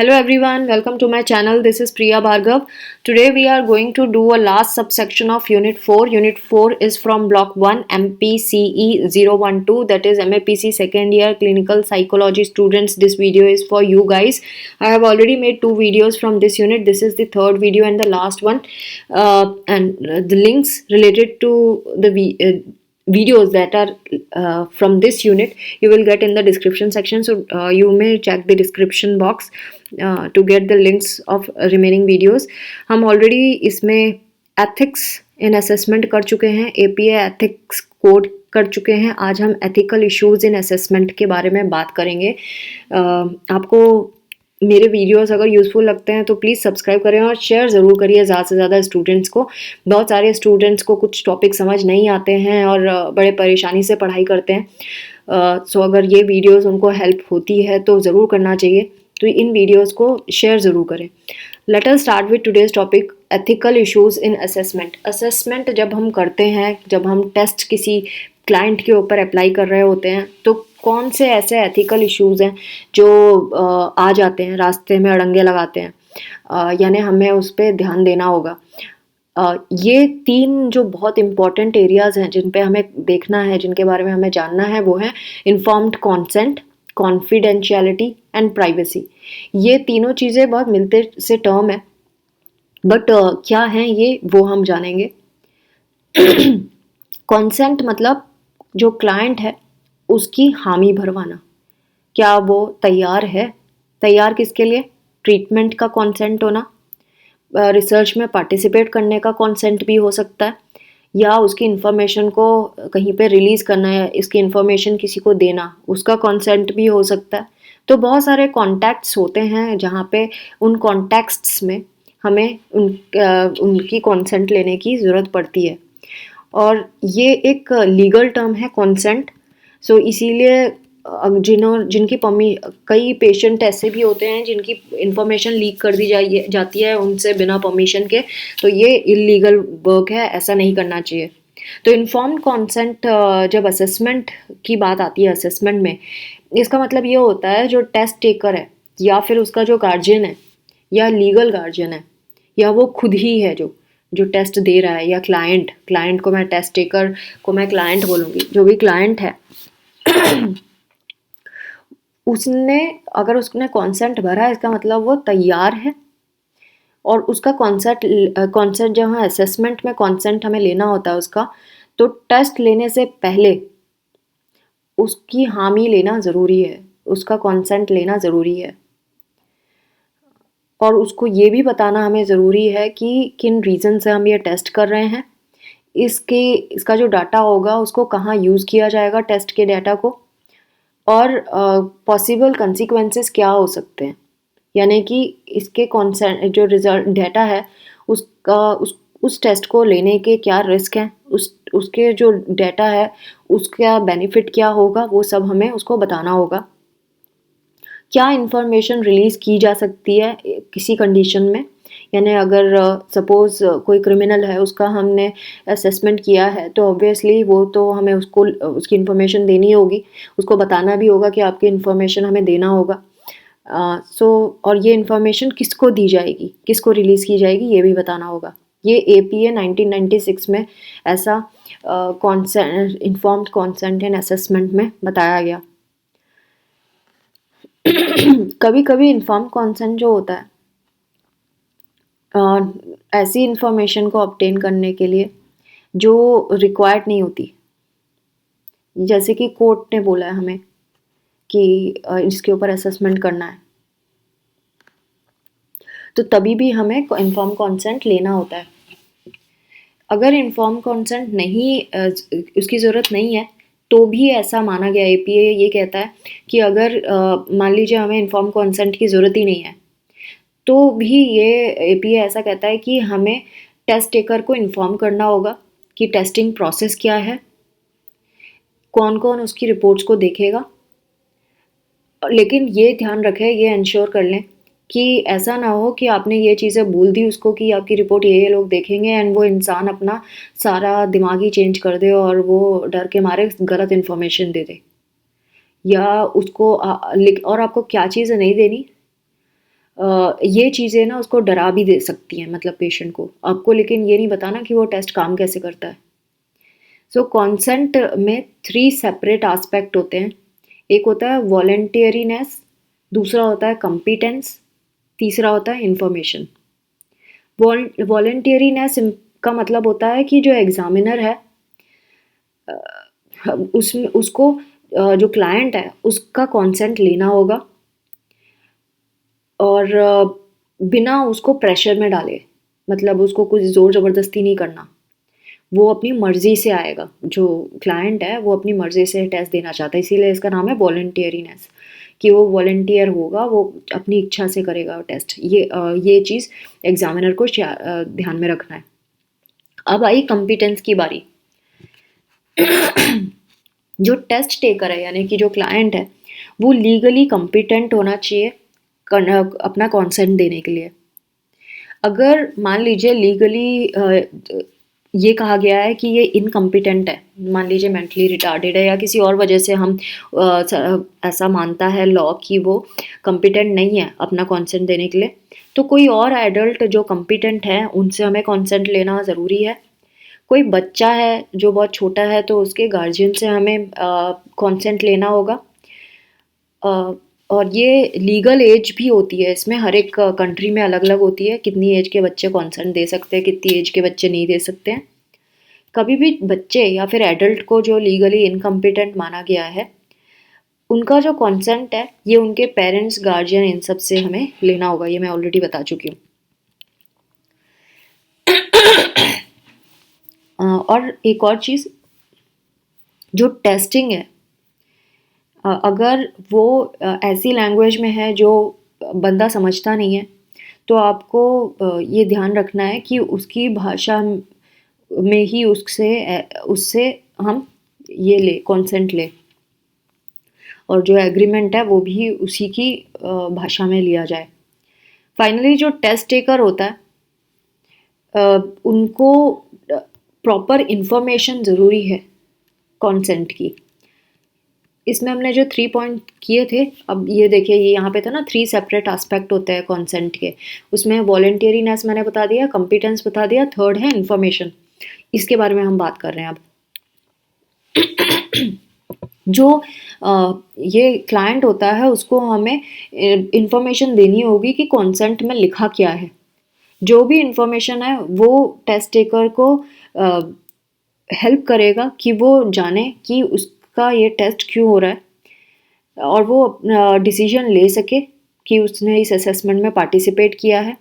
Hello everyone, welcome to my channel. This is Priya Bhargav. Today we are going to do a last subsection of Unit 4. Unit 4 is from Block 1 MPCE 012, that is MAPC second year clinical psychology students. This video is for you guys. I have already made 2 videos from this unit. This is the third video and the last one. The links related to the videos that are from this unit you will get in the description section, so you may check the description box to get the links of remaining videos. हम already इसमें ethics in assessment कर चुके हैं, APA ethics code कर चुके हैं. आज हम ethical issues in assessment के बारे में बात करेंगे. आपको मेरे वीडियोस अगर यूज़फुल लगते हैं तो प्लीज़ सब्सक्राइब करें और शेयर ज़रूर करिए ज़्यादा से ज़्यादा स्टूडेंट्स को. बहुत सारे स्टूडेंट्स को कुछ टॉपिक समझ नहीं आते हैं और बड़े परेशानी से पढ़ाई करते हैं. सो अगर ये वीडियोस उनको हेल्प होती है तो ज़रूर करना चाहिए. तो इन वीडियोस को शेयर ज़रूर करें. Let us start with today's topic, ethical issues in assessment. Assessment जब हम करते हैं, जब हम टेस्ट किसी क्लाइंट के ऊपर अप्लाई कर रहे होते हैं, तो कौन से ऐसे एथिकल इश्यूज हैं जो आ जाते हैं, रास्ते में अड़ंगे लगाते हैं, यानी हमें उस पर ध्यान देना होगा. ये 3 जो बहुत इम्पॉर्टेंट एरियाज़ हैं जिन पे हमें देखना है, जिनके बारे में हमें जानना है, वो है informed consent, confidentiality and privacy. ये तीनों चीज़ें बहुत मिलते से टर्म है, बट क्या हैं ये वो हम जानेंगे. कॉन्सेंट मतलब जो क्लाइंट है उसकी हामी भरवाना. क्या वो तैयार है? तैयार किसके लिए? ट्रीटमेंट का कॉन्सेंट होना, रिसर्च में पार्टिसिपेट करने का कॉन्सेंट भी हो सकता है, या उसकी इन्फॉर्मेशन को कहीं पे रिलीज़ करना है, इसकी इन्फॉर्मेशन किसी को देना, उसका कॉन्सेंट भी हो सकता है. तो बहुत सारे कॉन्टैक्ट्स होते हैं जहाँ पे उन कॉन्टैक्ट्स में हमें उनकी कॉन्सेंट लेने की ज़रूरत पड़ती है. और ये एक लीगल टर्म है कॉन्सेंट. सो इसीलिए जिनकी कई पेशेंट ऐसे भी होते हैं जिनकी इन्फॉर्मेशन लीक कर दी जाती है उनसे बिना परमिशन के, तो ये इलीगल वर्क है, ऐसा नहीं करना चाहिए. तो इन्फॉर्म्ड कॉन्सेंट जब असेसमेंट की बात आती है, असेसमेंट में इसका मतलब ये होता है जो टेस्ट टेकर है या फिर उसका जो गार्जियन है या लीगल गार्जियन है या वो खुद ही है जो टेस्ट दे रहा है, या क्लाइंट को मैं टेस्ट टेकर को मैं क्लाइंट बोलूँगी, जो भी क्लाइंट है अगर उसने कॉन्सेंट भरा है, इसका मतलब वो तैयार है. और उसका कॉन्सेंट जब हाँ असेसमेंट में कॉन्सेंट हमें लेना होता है उसका, तो टेस्ट लेने से पहले उसकी हामी लेना ज़रूरी है, उसका कॉन्सेंट लेना ज़रूरी है. और उसको ये भी बताना हमें ज़रूरी है कि किन रीज़न से हम ये टेस्ट कर रहे हैं, इसका जो डाटा होगा उसको कहाँ यूज़ किया जाएगा टेस्ट के डाटा को, और पॉसिबल कंसिक्वेंसेस क्या हो सकते हैं. यानी कि इसके कॉन्सेंट जो रिजल्ट डाटा है उस टेस्ट को लेने के क्या रिस्क हैं, उसके जो डाटा है उसका बेनिफिट क्या होगा, वो सब हमें उसको बताना होगा. क्या इन्फॉर्मेशन रिलीज़ की जा सकती है किसी कंडीशन में, यानी अगर सपोज़ कोई क्रिमिनल है, उसका हमने असेसमेंट किया है, तो ऑब्वियसली वो तो हमें उसको उसकी इन्फॉर्मेशन देनी होगी, उसको बताना भी होगा कि आपकी इन्फॉर्मेशन हमें देना होगा. और ये इन्फॉर्मेशन किसको दी जाएगी, किसको रिलीज़ की जाएगी, ये भी बताना होगा. ये APA 1996 में ऐसा इन्फॉर्म्ड कॉन्सेंट इन असेसमेंट में बताया गया. कभी कभी इन्फॉर्म कॉन्सेंट जो होता है ऐसी इन्फॉर्मेशन को ऑब्टेन करने के लिए जो रिक्वायर्ड नहीं होती, जैसे कि कोर्ट ने बोला है हमें कि इसके ऊपर असेसमेंट करना है, तो तभी भी हमें इन्फॉर्म कॉन्सेंट लेना होता है. अगर इन्फॉर्म कॉन्सेंट नहीं उसकी ज़रूरत नहीं है तो भी ऐसा माना गया, APA ये कहता है कि अगर मान लीजिए हमें इन्फॉर्म कॉन्सेंट की ज़रूरत ही नहीं है, तो भी ये APA ऐसा कहता है कि हमें टेस्ट टेकर को इन्फॉर्म करना होगा कि टेस्टिंग प्रोसेस क्या है, कौन कौन उसकी रिपोर्ट्स को देखेगा. लेकिन ये ध्यान रखें, ये इंश्योर कर लें कि ऐसा ना हो कि आपने ये चीज़ें बोल दी उसको कि आपकी रिपोर्ट ये लोग देखेंगे, एंड वो इंसान अपना सारा दिमाग ही चेंज कर दे और वो डर के मारे गलत इन्फॉर्मेशन दे दे. या उसको और आपको क्या चीज़ें नहीं देनी, ये चीज़ें ना उसको डरा भी दे सकती हैं, मतलब पेशेंट को आपको, लेकिन ये नहीं बताना कि वो टेस्ट काम कैसे करता है। सो कॉन्सेंट में 3 सेपरेट एस्पेक्ट होते हैं। एक होता है वॉलंटियरीनेस, दूसरा होता है कंपिटेंस, तीसरा होता है इंफॉर्मेशन। वॉलंटियरीनेस का मतलब होता है कि जो एग्जामिनर है उसमें उसको जो क्लाइंट है उसका कंसेंट लेना होगा और बिना उसको प्रेशर में डाले, मतलब उसको कुछ ज़ोर ज़बरदस्ती नहीं करना। वो अपनी मर्ज़ी से आएगा, जो क्लाइंट है वो अपनी मर्ज़ी से टेस्ट देना चाहता है, इसीलिए इसका नाम है वॉलंटियरीनेस, कि वो वॉलंटियर होगा, वो अपनी इच्छा से करेगा टेस्ट। ये चीज़ एग्जामिनर को ध्यान में रखना है। अब आई कॉम्पिटेंस की बारी। जो टेस्ट टेकर है यानी कि जो क्लाइंट है वो लीगली कॉम्पिटेंट होना चाहिए अपना कॉन्सेंट देने के लिए। अगर मान लीजिए लीगली ये कहा गया है कि ये इनकम्पिटेंट है, मान लीजिए मेंटली रिटार्डेड है या किसी और वजह से हम ऐसा मानता है लॉ कि वो कम्पिटेंट नहीं है अपना कॉन्सेंट देने के लिए, तो कोई और एडल्ट जो कम्पिटेंट है उनसे हमें कॉन्सेंट लेना ज़रूरी है। कोई बच्चा है जो बहुत छोटा है तो उसके गार्जियन से हमें कॉन्सेंट लेना होगा। और ये लीगल एज भी होती है, इसमें हर एक कंट्री में अलग अलग होती है, कितनी एज के बच्चे कॉन्सेंट दे सकते हैं, कितनी एज के बच्चे नहीं दे सकते हैं। कभी भी बच्चे या फिर एडल्ट को जो लीगली इनकम्पिटेंट माना गया है उनका जो कॉन्सेंट है ये उनके पेरेंट्स, गार्जियन, इन सब से हमें लेना होगा, ये मैं ऑलरेडी बता चुकी हूँ। और एक और चीज़, जो टेस्टिंग है अगर वो ऐसी लैंग्वेज में है जो बंदा समझता नहीं है तो आपको ये ध्यान रखना है कि उसकी भाषा में ही उससे हम ये ले कॉन्सेंट ले, और जो एग्रीमेंट है वो भी उसी की भाषा में लिया जाए। फाइनली जो टेस्ट टेकर होता है उनको प्रॉपर इंफॉर्मेशन ज़रूरी है कॉन्सेंट की। इसमें हमने जो 3 पॉइंट किए थे, अब ये देखिए, ये यहाँ पे था ना 3 सेपरेट एस्पेक्ट होते हैं कॉन्सेंट के। उसमें वॉलंटियरीनेस मैंने बता दिया, कंपिटेंस बता दिया, थर्ड है इन्फॉर्मेशन। इसके बारे में हम बात कर रहे हैं अब। जो ये क्लाइंट होता है उसको हमें इंफॉर्मेशन देनी होगी कि कॉन्सेंट में लिखा क्या है। जो भी इंफॉर्मेशन है वो टेस्ट टेकर को हेल्प करेगा कि वो जाने कि उसका ये टेस्ट क्यों हो रहा है और वो डिसीजन ले सके कि उसने इस असेसमेंट में पार्टिसिपेट किया है।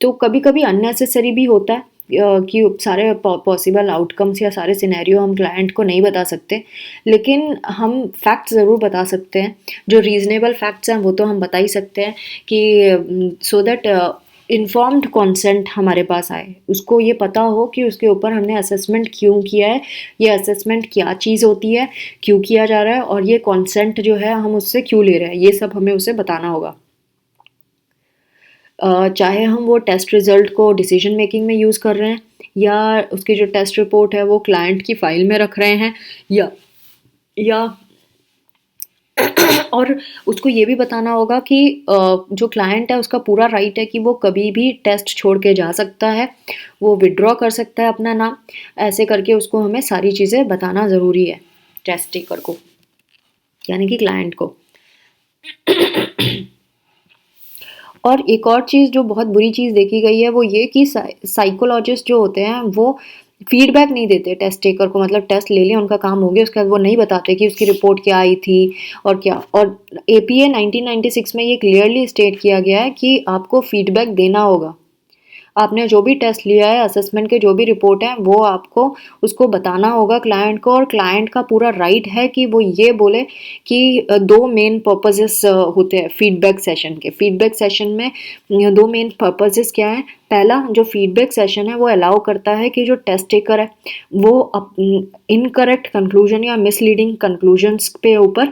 तो कभी कभी अननेसेसरी भी होता है कि सारे पॉसिबल आउटकम्स या सारे सिनेरियो हम क्लाइंट को नहीं बता सकते, लेकिन हम फैक्ट्स ज़रूर बता सकते हैं। जो रीज़नेबल फैक्ट्स हैं वो तो हम बता ही सकते हैं कि सो दैट इन्फॉर्म्ड कॉन्सेंट हमारे पास आए, उसको ये पता हो कि उसके ऊपर हमने असेसमेंट क्यों किया है, ये असेसमेंट क्या चीज़ होती है, क्यों किया जा रहा है, और ये कॉन्सेंट जो है हम उससे क्यों ले रहे हैं, ये सब हमें उसे बताना होगा। चाहे हम वो टेस्ट रिज़ल्ट को डिसीजन मेकिंग में यूज़ कर रहे हैं या उसकी जो टेस्ट रिपोर्ट है वो क्लाइंट की फ़ाइल में रख रहे हैं, या और उसको ये भी बताना होगा कि जो क्लाइंट है उसका पूरा राइट है कि वो कभी भी टेस्ट छोड़ के जा सकता है, वो विड्रॉ कर सकता है अपना नाम, ऐसे करके उसको हमें सारी चीज़ें बताना ज़रूरी है टेस्ट टेकर को, यानी कि क्लाइंट को। और एक और चीज़ जो बहुत बुरी चीज़ देखी गई है वो ये कि साइकोलॉजिस्ट जो होते हैं वो फीडबैक नहीं देते टेस्ट टेकर को, मतलब टेस्ट ले लिया उनका काम हो गया, उसके बाद वो नहीं बताते कि उसकी रिपोर्ट क्या आई थी और क्या। और एपीए 1996 में ये क्लियरली स्टेट किया गया है कि आपको फीडबैक देना होगा। आपने जो भी टेस्ट लिया है, असेसमेंट के जो भी रिपोर्ट है, वो आपको उसको बताना होगा क्लाइंट को, और क्लाइंट का पूरा राइट है कि वो ये बोले कि 2 मेन पर्पसेस होते हैं फीडबैक सेशन के। फीडबैक सेशन में 2 मेन पर्पसेस क्या है? पहला, जो फीडबैक सेशन है वो अलाउ करता है कि जो टेस्ट टेकर है वो इनकरेक्ट कंक्लूजन या मिसलीडिंग कंक्लूजन्स पे ऊपर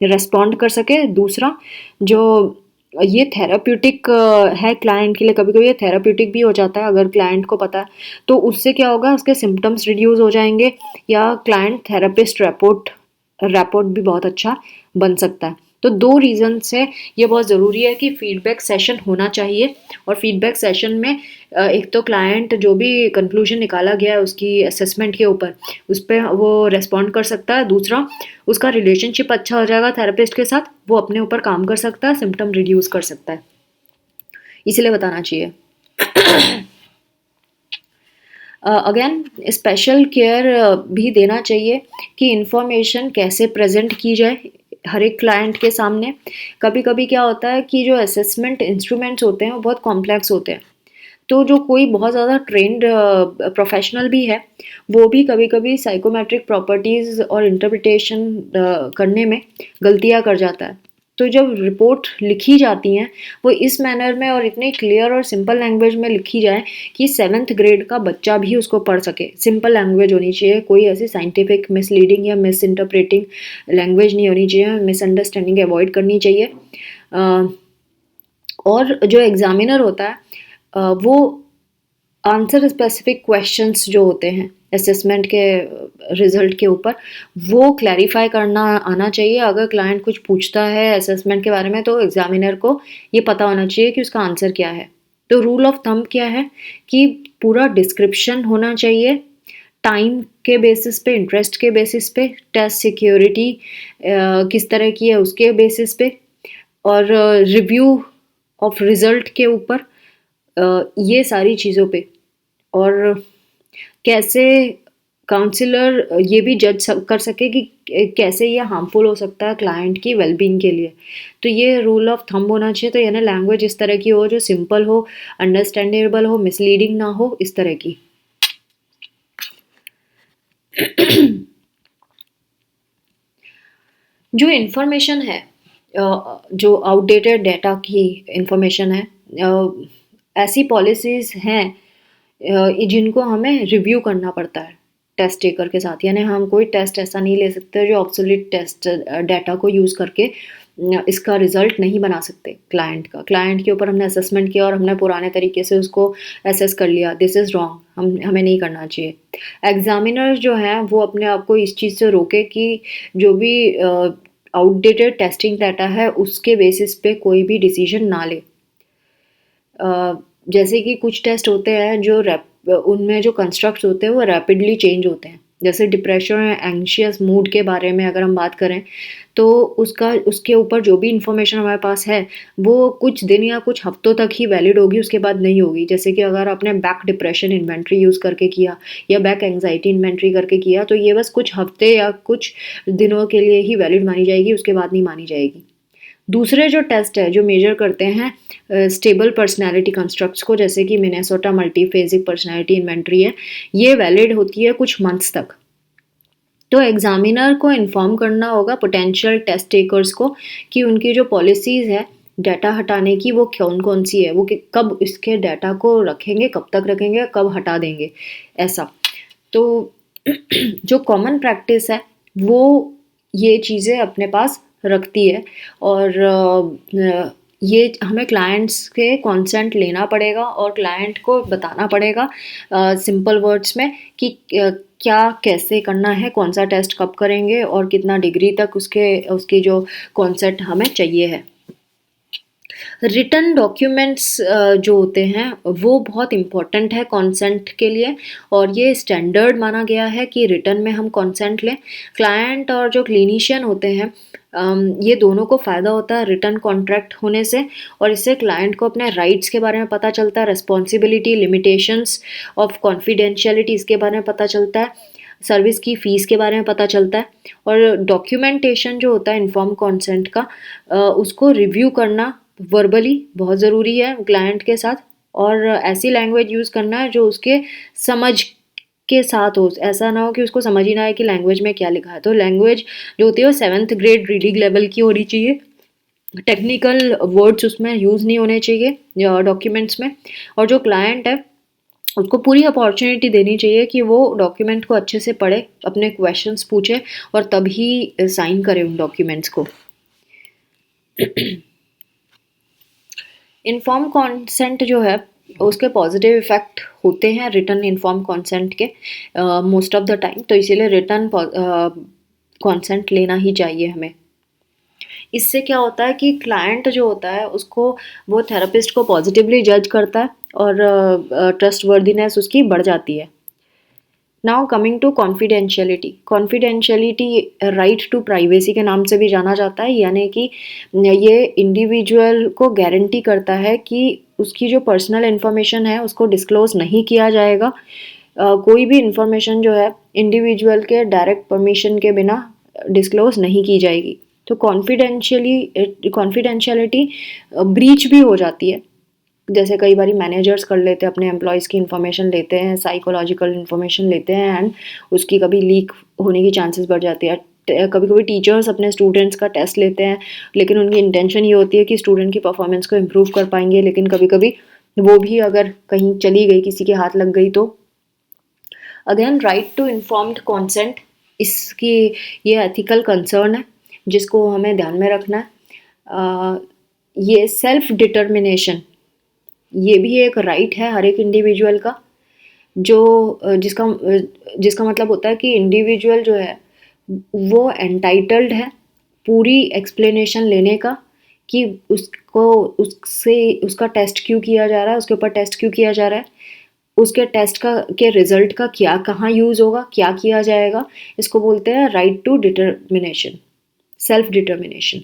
रेस्पॉन्ड कर सके। दूसरा, जो ये थेराप्यूटिक है क्लाइंट के लिए, कभी कभी ये थेराप्यूटिक भी हो जाता है अगर क्लाइंट को पता है, तो उससे क्या होगा, उसके सिम्टम्स रिड्यूस हो जाएंगे या क्लाइंट थेरेपिस्ट रैपोर्ट भी बहुत अच्छा बन सकता है। तो 2 रीज़न से ये बहुत ज़रूरी है कि फीडबैक सेशन होना चाहिए। और फीडबैक सेशन में एक तो क्लाइंट जो भी कंक्लूजन निकाला गया है उसकी असेसमेंट के ऊपर, उस पे वो रिस्पॉन्ड कर सकता है। दूसरा, उसका रिलेशनशिप अच्छा हो जाएगा थेरेपिस्ट के साथ, वो अपने ऊपर काम कर सकता है, सिम्पटम रिड्यूस कर सकता है, इसीलिए बताना चाहिए। अगेन स्पेशल केयर भी देना चाहिए कि इन्फॉर्मेशन कैसे प्रेजेंट की जाए हर एक क्लाइंट के सामने। कभी कभी क्या होता है कि जो असेसमेंट इंस्ट्रूमेंट्स होते हैं वो बहुत कॉम्प्लेक्स होते हैं, तो जो कोई बहुत ज़्यादा ट्रेंड प्रोफेशनल भी है वो भी कभी कभी साइकोमेट्रिक प्रॉपर्टीज़ और इंटरप्रिटेशन करने में गलतियाँ कर जाता है। तो जब रिपोर्ट लिखी जाती हैं वो इस मैनर में और इतने क्लियर और सिंपल लैंग्वेज में लिखी जाए कि 7th ग्रेड का बच्चा भी उसको पढ़ सके। सिंपल लैंग्वेज होनी चाहिए, कोई ऐसी साइंटिफिक मिसलीडिंग या मिस इंटरप्रेटिंग लैंग्वेज नहीं होनी चाहिए, मिसअंडरस्टैंडिंग अवॉइड करनी चाहिए। और जो एग्जामिनर होता है वो आंसर स्पेसिफिक क्वेश्चंस जो होते हैं असेसमेंट के रिजल्ट के ऊपर, वो क्लैरिफाई करना आना चाहिए। अगर क्लाइंट कुछ पूछता है असेसमेंट के बारे में तो एग्जामिनर को ये पता होना चाहिए कि उसका आंसर क्या है। तो रूल ऑफ थंब क्या है कि पूरा डिस्क्रिप्शन होना चाहिए, टाइम के बेसिस पे, इंटरेस्ट के बेसिस पे, टेस्ट सिक्योरिटी किस तरह की है उसके बेसिस पे, और रिव्यू ऑफ रिजल्ट के ऊपर, ये सारी चीज़ों पे। और कैसे काउंसलर ये भी जज कर सके कि कैसे ये हार्मफुल हो सकता है क्लाइंट की वेलबींग के लिए। तो ये रूल ऑफ थंब होना चाहिए। तो यानी लैंग्वेज इस तरह की हो जो सिंपल हो, अंडरस्टैंडेबल हो, मिसलीडिंग ना हो, इस तरह की। जो इन्फॉर्मेशन है जो आउटडेटेड डेटा की इंफॉर्मेशन है, ऐसी पॉलिसीज़ हैं जिनको हमें रिव्यू करना पड़ता है टेस्ट टेकर के साथ। यानी हम कोई टेस्ट ऐसा नहीं ले सकते जो ऑब्सोलीट टेस्ट डाटा को यूज़ करके इसका रिजल्ट नहीं बना सकते। क्लाइंट के ऊपर हमने असेसमेंट किया और हमने पुराने तरीके से उसको असेस कर लिया, दिस इज़ रॉन्ग, हमें नहीं करना चाहिए। एग्जामिनर जो है वो अपने आप को इस चीज़ से रोके कि जो भी आउटडेटेड टेस्टिंग डाटा है उसके बेसिस पे कोई भी डिसीजन ना ले। जैसे कि कुछ टेस्ट होते हैं जो उनमें जो कंस्ट्रक्ट्स होते हैं वो रैपिडली चेंज होते हैं। जैसे डिप्रेशन या एंग्शियस मूड के बारे में अगर हम बात करें तो उसके ऊपर जो भी इंफॉर्मेशन हमारे पास है वो कुछ दिन या कुछ हफ्तों तक ही वैलिड होगी, उसके बाद नहीं होगी। जैसे कि अगर आपने बैक डिप्रेशन इन्वेंट्री यूज़ करके किया या बैक एंग्जाइटी इन्वेंट्री करके किया तो ये बस कुछ हफ्ते या कुछ दिनों के लिए ही वैलिड मानी जाएगी, उसके बाद नहीं मानी जाएगी। दूसरे जो टेस्ट है जो मेजर करते हैं स्टेबल पर्सनैलिटी कंस्ट्रक्ट्स को, जैसे कि मिनेसोटा मल्टीफेजिक पर्सनैलिटी इन्वेंट्री है, ये वैलिड होती है कुछ मंथ्स तक। तो एग्जामिनर को इन्फॉर्म करना होगा पोटेंशियल टेस्ट टेकर्स को कि उनकी जो पॉलिसीज़ है डाटा हटाने की वो कौन कौन सी है, वो कब इसके डाटा को रखेंगे, कब तक रखेंगे, कब हटा देंगे, ऐसा। तो जो कॉमन प्रैक्टिस है वो ये चीज़ें अपने पास रखती है। और ये हमें क्लाइंट्स के कंसेंट लेना पड़ेगा और क्लाइंट को बताना पड़ेगा सिंपल वर्ड्स में कि क्या कैसे करना है, कौन सा टेस्ट कब करेंगे और कितना डिग्री तक उसकी जो कॉन्सेप्ट हमें चाहिए है। रिटन डॉक्यूमेंट्स जो होते हैं वो बहुत इम्पॉर्टेंट है कॉन्सेंट के लिए, और ये स्टैंडर्ड माना गया है कि रिटन में हम कॉन्सेंट लें। क्लाइंट और जो क्लिनिशियन होते हैं ये दोनों को फ़ायदा होता है रिटन कॉन्ट्रैक्ट होने से, और इससे क्लाइंट को अपने राइट्स के बारे में पता चलता है, रिस्पॉन्सिबिलिटी, लिमिटेशंस ऑफ कॉन्फिडेंशियलिटी इसके बारे में पता चलता है, सर्विस की फ़ीस के बारे में पता चलता है। और डॉक्यूमेंटेशन जो होता है इन्फॉर्म कॉन्सेंट का उसको रिव्यू करना वर्बली बहुत ज़रूरी है क्लाइंट के साथ, और ऐसी लैंग्वेज यूज़ करना है जो उसके समझ के साथ हो। ऐसा ना हो कि उसको समझ ही ना आए कि लैंग्वेज में क्या लिखा है। तो लैंग्वेज जो होती है वो 7th ग्रेड रीडिंग लेवल की होनी चाहिए, टेक्निकल वर्ड्स उसमें यूज़ नहीं होने चाहिए डॉक्यूमेंट्स में। और जो क्लाइंट है उसको पूरी अपॉर्चुनिटी देनी चाहिए कि वो डॉक्यूमेंट को अच्छे से पढ़े, अपने क्वेश्चंस पूछे और तभी साइन करे उन डॉक्यूमेंट्स को। इन्फॉर्म कॉन्सेंट जो है उसके पॉजिटिव इफ़ेक्ट होते हैं रिटन इन्फॉर्म कॉन्सेंट के मोस्ट ऑफ द टाइम, तो इसीलिए रिटन कॉन्सेंट लेना ही चाहिए हमें। इससे क्या होता है कि क्लाइंट जो होता है उसको, वो थेरेपिस्ट को पॉजिटिवली जज करता है और ट्रस्टवर्दीनेस उसकी बढ़ जाती है। Now coming to confidentiality. Confidentiality right to privacy के नाम से भी जाना जाता है, यानी कि ये इंडिविजुअल को गारंटी करता है कि उसकी जो पर्सनल इन्फॉर्मेशन है उसको डिस्क्लोज नहीं किया जाएगा। कोई भी इंफॉर्मेशन जो है इंडिविजुअल के डायरेक्ट परमिशन के बिना डिस्क्लोज नहीं की जाएगी। तो कॉन्फिडेंशियलिटी ब्रीच भी हो जाती है। जैसे कई बार मैनेजर्स कर लेते हैं, अपने एम्प्लॉयज़ की इन्फॉर्मेशन लेते हैं, साइकोलॉजिकल इन्फॉर्मेशन लेते हैं एंड उसकी कभी लीक होने की चांसेस बढ़ जाती है। कभी कभी टीचर्स अपने स्टूडेंट्स का टेस्ट लेते हैं, लेकिन उनकी इंटेंशन ये होती है कि स्टूडेंट की परफॉर्मेंस को इम्प्रूव कर पाएंगे, लेकिन कभी कभी वो भी अगर कहीं चली गई, किसी के हाथ लग गई, तो again right to informed consent, इसकी ये एथिकल कंसर्न है जिसको हमें ध्यान में रखना है। ये सेल्फ डिटर्मिनेशन, ये भी एक राइट है हर एक इंडिविजुअल का, जो जिसका मतलब होता है कि इंडिविजुअल जो है वो एंटाइटल्ड है पूरी एक्सप्लेनेशन लेने का, कि उसको उससे उसका टेस्ट क्यों किया जा रहा है, उसके ऊपर टेस्ट क्यों किया जा रहा है, उसके टेस्ट का के रिजल्ट का क्या कहाँ यूज़ होगा, क्या किया जाएगा। इसको बोलते हैं right to determination, self determination.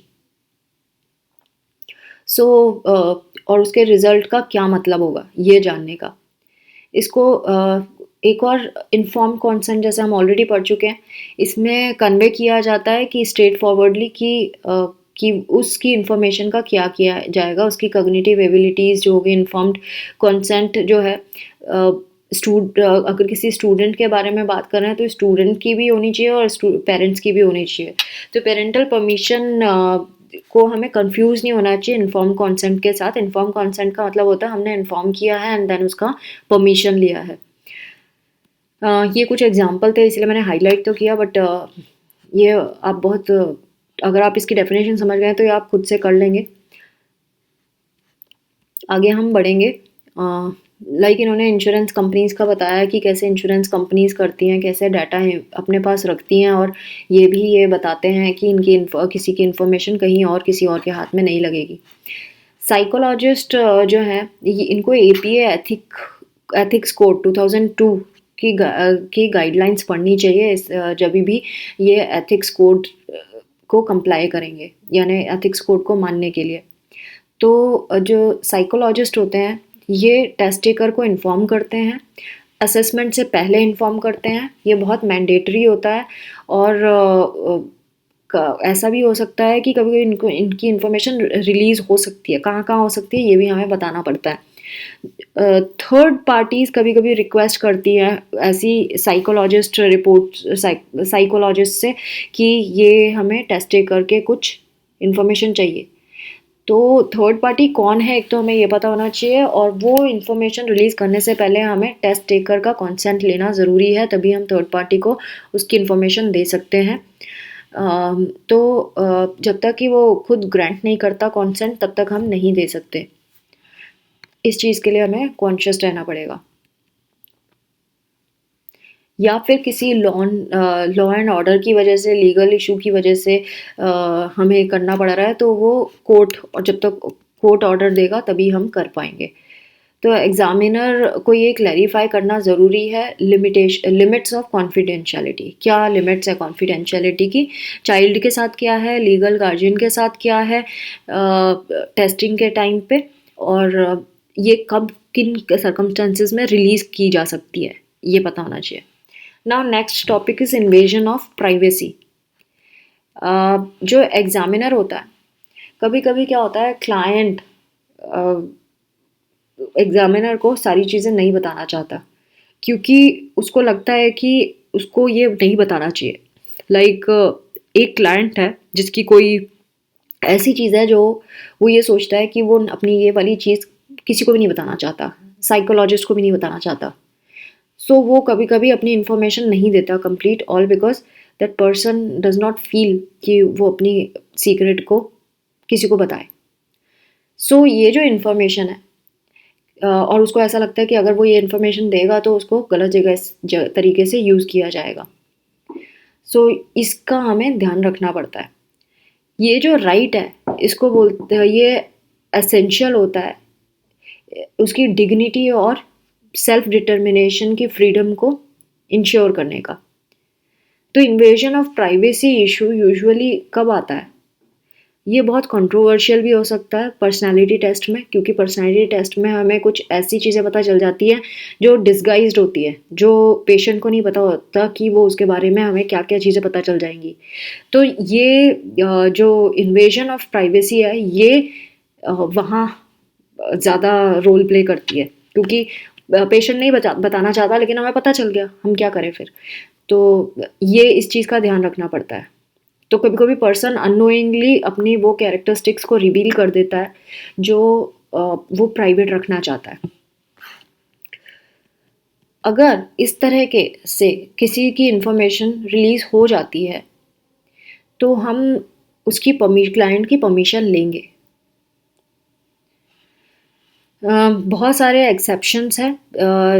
So और उसके रिजल्ट का क्या मतलब होगा ये जानने का। इसको एक और इन्फॉर्म कॉन्सेंट जैसे हम ऑलरेडी पढ़ चुके हैं, इसमें कन्वे किया जाता है कि स्ट्रेट फॉरवर्डली कि उसकी इन्फॉर्मेशन का क्या किया जाएगा, उसकी कॉग्निटिव एबिलिटीज़ जो होगी। इन्फॉर्म्ड कॉन्सेंट जो है अगर किसी स्टूडेंट के बारे में बात कर रहे हैं तो स्टूडेंट की भी होनी चाहिए और पेरेंट्स की भी होनी चाहिए। तो पेरेंटल परमिशन को हमें कंफ्यूज नहीं होना चाहिए इन्फॉर्म कॉन्सेंट के साथ। इन्फॉर्म कॉन्सेंट का मतलब होता है हमने इन्फॉर्म किया है एंड देन उसका परमिशन लिया है। ये कुछ एग्जांपल थे इसलिए मैंने हाईलाइट तो किया, बट ये आप बहुत अगर आप इसकी डेफिनेशन समझ गए तो ये आप खुद से कर लेंगे। आगे हम बढ़ेंगे। लाइक इन्होंने इंश्योरेंस कंपनीज़ का बताया कि कैसे इंश्योरेंस कंपनीज़ करती हैं, कैसे डाटा अपने पास रखती हैं, और ये भी ये बताते हैं कि इनकी किसी की इन्फॉर्मेशन कहीं और किसी और के हाथ में नहीं लगेगी। साइकोलॉजिस्ट जो हैं इनको एपीए एथिक्स कोड 2002 की गाइडलाइंस पढ़नी चाहिए जब भी ये एथिक्स कोड को कंप्लाई करेंगे, यानी एथिक्स कोड को मानने के लिए। तो जो साइकोलॉजिस्ट होते हैं ये टेस्ट टेकर को इन्फॉर्म करते हैं, असेसमेंट से पहले इन्फॉर्म करते हैं, ये बहुत मैंडेटरी होता है। और ऐसा भी हो सकता है कि कभी कभी इनकी इन्फॉर्मेशन रिलीज़ हो सकती है, कहाँ कहाँ हो सकती है ये भी हमें बताना पड़ता है। थर्ड पार्टीज़ कभी कभी रिक्वेस्ट करती हैं ऐसी साइकोलॉजिस्ट रिपोर्ट साइकोलॉजिस्ट से कि ये हमें टेस्ट टेकर के कुछ इन्फॉर्मेशन चाहिए। तो थर्ड पार्टी कौन है एक तो हमें ये पता होना चाहिए, और वो इन्फॉर्मेशन रिलीज़ करने से पहले हमें टेस्ट टेकर का कंसेंट लेना ज़रूरी है, तभी हम थर्ड पार्टी को उसकी इन्फॉर्मेशन दे सकते हैं। तो जब तक कि वो खुद ग्रांट नहीं करता कंसेंट तब तक हम नहीं दे सकते। इस चीज़ के लिए हमें कॉन्शियस रहना पड़ेगा। या फिर किसी लॉ एंड ऑर्डर की वजह से, लीगल इशू की वजह से हमें करना पड़ रहा है, तो वो कोर्ट, और जब तक कोर्ट ऑर्डर देगा तभी हम कर पाएंगे। तो एग्जामिनर को ये क्लैरिफाई करना ज़रूरी है लिमिट्स ऑफ कॉन्फिडेंशियलिटी। क्या लिमिट्स है कॉन्फिडेंशियलिटी की, चाइल्ड के साथ क्या है, लीगल गार्जियन के साथ क्या है टेस्टिंग के टाइम पे, और ये कब किन सर्कमस्टेंसेस में रिलीज़ की जा सकती है, ये पता होना चाहिए। Now next topic is invasion of privacy. जो एग्जामिनर होता है, कभी कभी क्या होता है क्लाइंट एग्जामिनर को सारी चीज़ें नहीं बताना चाहता, क्योंकि उसको लगता है कि उसको ये नहीं बताना चाहिए। लाइक एक क्लाइंट है जिसकी कोई ऐसी चीज़ है जो वो ये सोचता है कि वो अपनी ये वाली चीज़ किसी को भी नहीं बताना चाहता, साइकोलॉजिस्ट को भी नहीं बताना चाहता। सो वो कभी कभी अपनी इन्फॉर्मेशन नहीं देता complete, all because that person does not feel कि वो अपनी सीक्रेट को किसी को बताए। सो ये जो इन्फॉर्मेशन है और उसको ऐसा लगता है कि अगर वो ये इन्फॉर्मेशन देगा तो उसको गलत तरीके से यूज़ किया जाएगा। सो इसका हमें ध्यान रखना पड़ता है ये जो राइट है इसको बोलते हैं, ये एसेंशियल होता है उसकी डिग्निटी और सेल्फ डिटर्मिनेशन की फ्रीडम को इंश्योर करने का। तो invasion of privacy issue usually कब आता है? ये बहुत कंट्रोवर्शियल भी हो सकता है पर्सनालिटी टेस्ट में, क्योंकि पर्सनालिटी टेस्ट में हमें कुछ ऐसी चीज़ें पता चल जाती हैं जो डिस्गाइज्ड होती है, जो पेशेंट को नहीं पता होता कि वो उसके बारे में हमें क्या क्या चीज़ें पता चल जाएंगी। तो ये जो इन्वेजन ऑफ प्राइवेसी है ये वहाँ ज़्यादा रोल प्ले करती है, क्योंकि पेशेंट नहीं बताना चाहता लेकिन हमें पता चल गया, हम क्या करें फिर। तो ये इस चीज़ का ध्यान रखना पड़ता है। तो कभी कभी पर्सन अननोइंगली अपनी वो कैरेक्टरिस्टिक्स को रिवील कर देता है जो वो प्राइवेट रखना चाहता है। अगर इस तरह के से किसी की इंफॉर्मेशन रिलीज हो जाती है तो हम उसकी क्लाइंट की परमिशन लेंगे। बहुत सारे एक्सेप्शंस हैं,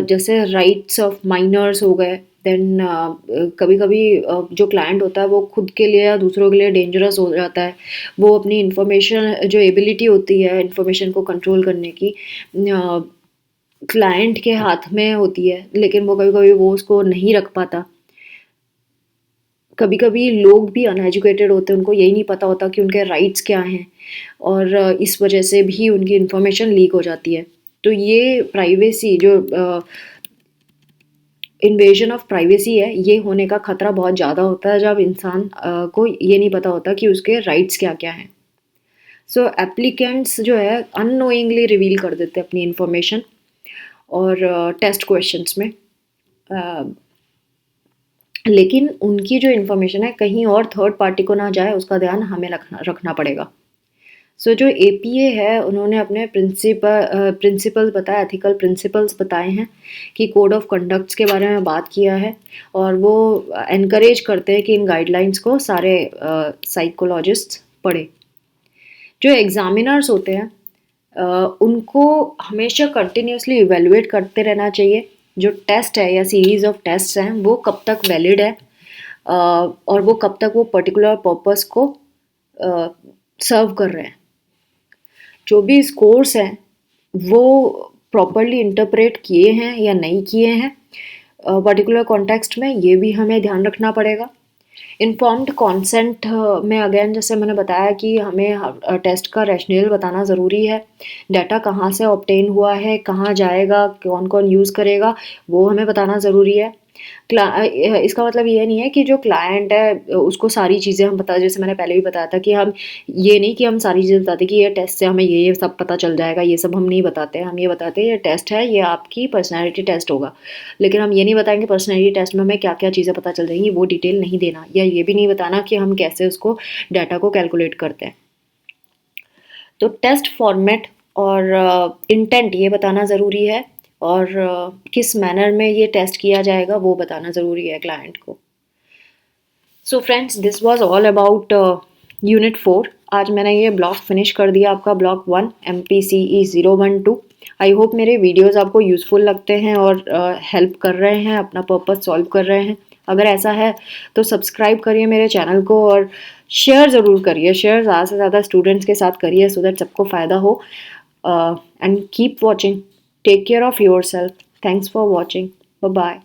जैसे राइट्स ऑफ माइनर्स हो गए। देन कभी कभी जो क्लाइंट होता है वो खुद के लिए या दूसरों के लिए डेंजरस हो जाता है। वो अपनी इंफॉर्मेशन जो एबिलिटी होती है इंफॉर्मेशन को कंट्रोल करने की क्लाइंट के हाथ में होती है, लेकिन वो कभी कभी वो उसको नहीं रख पाता। कभी कभी लोग भी अनएजुकेटेड होते हैं, उनको यही नहीं पता होता कि उनके राइट्स क्या हैं, और इस वजह से भी उनकी इन्फॉर्मेशन लीक हो जाती है। तो ये प्राइवेसी जो इन्वेजन ऑफ प्राइवेसी है, ये होने का खतरा बहुत ज़्यादा होता है जब इंसान को ये नहीं पता होता कि उसके राइट्स क्या क्या हैं। सो एप्लीकेंट्स जो है अननोइंगली रिवील कर देते हैं अपनी इन्फॉर्मेशन और टेस्ट क्वेश्चंस में, लेकिन उनकी जो इन्फॉर्मेशन है कहीं और थर्ड पार्टी को ना जाए उसका ध्यान हमें रखना पड़ेगा। सो जो एपीए है उन्होंने अपने प्रिंसिपल्स बताए, एथिकल प्रिंसिपल्स बताए हैं कि कोड ऑफ कंडक्ट्स के बारे में बात किया है, और वो एनकरेज करते हैं कि इन गाइडलाइंस को सारे साइकोलॉजिस्ट पढ़े। जो एग्जामिनर्स होते हैं उनको हमेशा कंटिन्यूसली इवेलुएट करते रहना चाहिए। जो टेस्ट है या सीरीज ऑफ टेस्ट हैं वो कब तक वैलिड है, और वो कब तक वो पर्टिकुलर पर्पस को सर्व कर रहे हैं। जो भी स्कोर्स हैं वो प्रॉपरली इंटरप्रेट किए हैं या नहीं किए हैं पर्टिकुलर कॉन्टेक्स्ट में, ये भी हमें ध्यान रखना पड़ेगा। इन्फॉर्म्ड कॉन्सेंट में अगेन जैसे मैंने बताया कि हमें टेस्ट का रैशनल बताना ज़रूरी है। डाटा कहाँ से ऑब्टेन हुआ है, कहाँ जाएगा, कौन कौन यूज़ करेगा, वो हमें बताना ज़रूरी है। इसका मतलब ये नहीं है कि जो क्लाइंट है उसको सारी चीज़ें हम बता, जैसे मैंने पहले भी बताया था कि हम ये नहीं कि हम सारी चीज़ें बताते कि ये टेस्ट से हमें ये सब पता चल जाएगा, ये सब हम नहीं बताते। हम ये बताते हैं ये टेस्ट है, ये आपकी पर्सनैलिटी टेस्ट होगा, लेकिन हम ये नहीं बताएंगे पर्सनैलिटी टेस्ट में हमें क्या क्या चीज़ें पता चल जाएंगी, वो डिटेल नहीं देना, या ये भी नहीं बताना कि हम कैसे उसको डाटा को कैलकुलेट करते हैं। तो टेस्ट फॉर्मेट और इंटेंट ये बताना ज़रूरी है, और किस मैनर में ये टेस्ट किया जाएगा वो बताना ज़रूरी है क्लाइंट को। So friends, this was all about unit 4। आज मैंने ये ब्लॉक फिनिश कर दिया, आपका ब्लॉक 1 MPCE 012। आई होप मेरे वीडियोस आपको यूज़फुल लगते हैं और हेल्प कर रहे हैं, अपना पर्पस सॉल्व कर रहे हैं। अगर ऐसा है तो सब्सक्राइब करिए मेरे चैनल को और शेयर ज़रूर करिए। शेयर ज़्यादा से ज़्यादा स्टूडेंट्स के साथ करिए सो दैट सबको फ़ायदा हो। And keep watching. Take care of yourself. Thanks for watching. Bye bye.